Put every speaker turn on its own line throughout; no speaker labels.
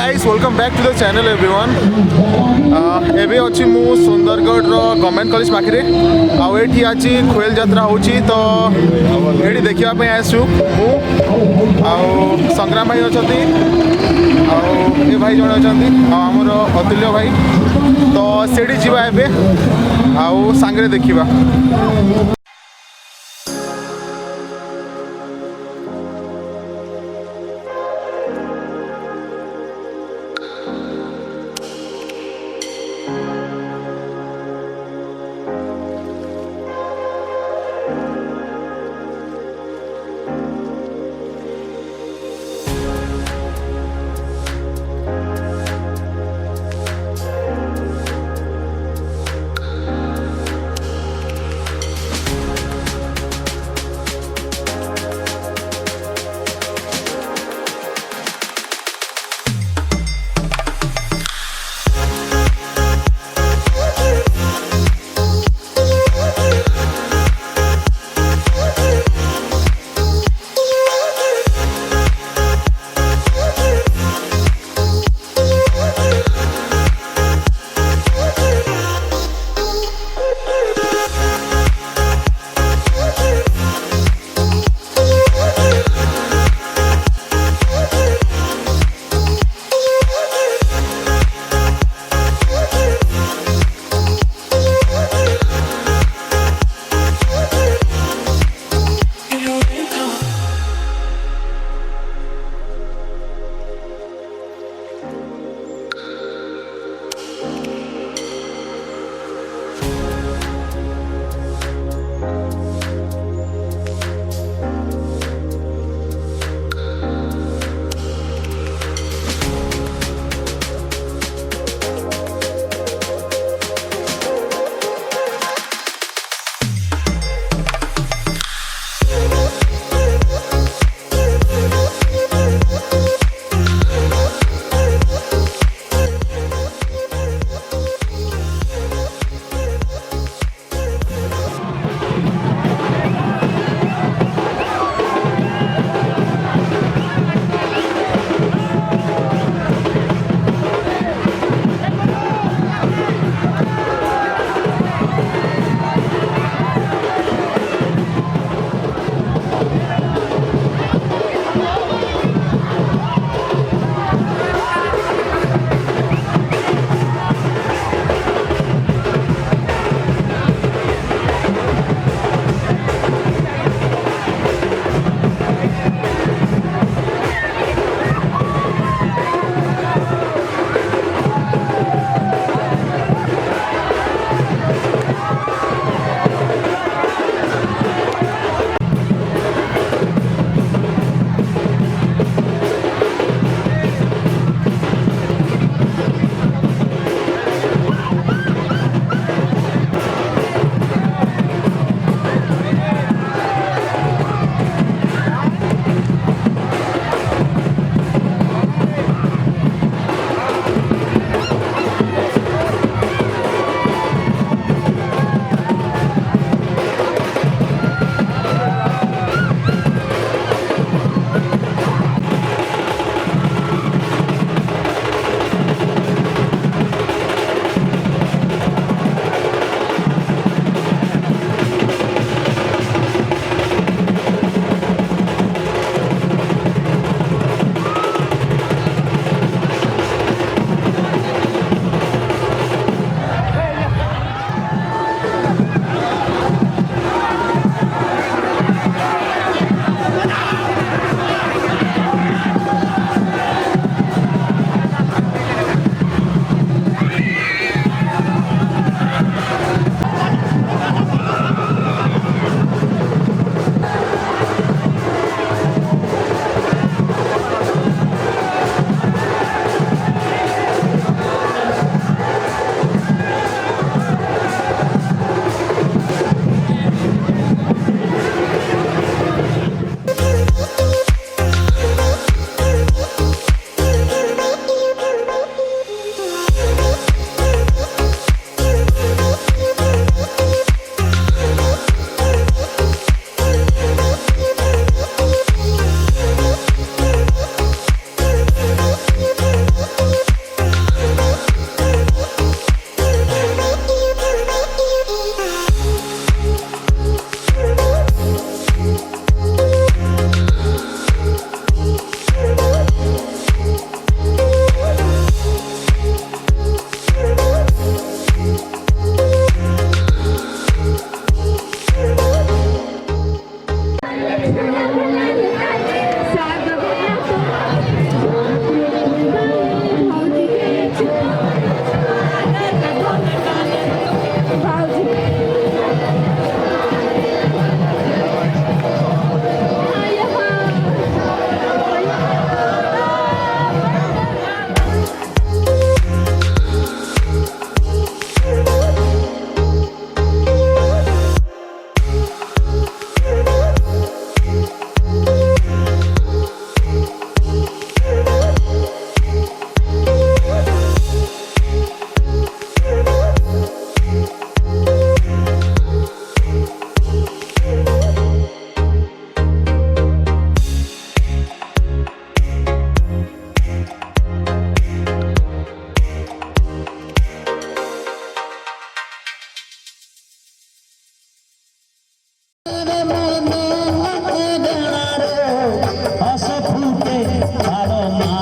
Guys welcome back to the channel everyone. एबे अच्छी मु सुंदरगढ़ गवर्नमेंट कॉलेज पाखे आठी आज खुएल यात्रा होची तो ये देखा आसु मु संग्राम भाई अच्छा ये भाई जड़े अच्छा आमर अतुल्य भाई तो सेठी जीवा एबे आउ सांगरे देखिबा।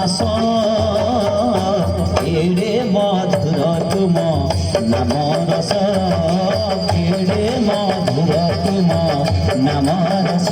रस केड़े मधुर तुम नाम रस केड़े मधुर तुम नाम रस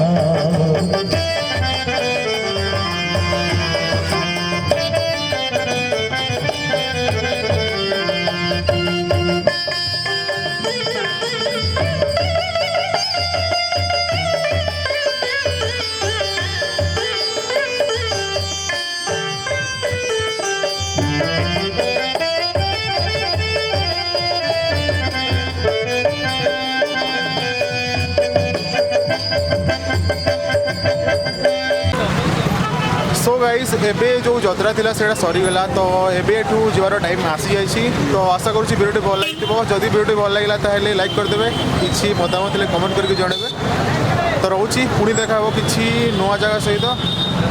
सो गाइस एबे जो जत्रा थिला सेटा सरीगला तो एबे एठू जीवार टाइम आसी जाइछि तो आशा करूँ वीडियो भल लगी जदि वीडियो भल लगा ताहले लाइक करदेवे किसी मतामत कमेंट करके जणेबे तो रोची पुणी देखा किसी नुआ जगह सहित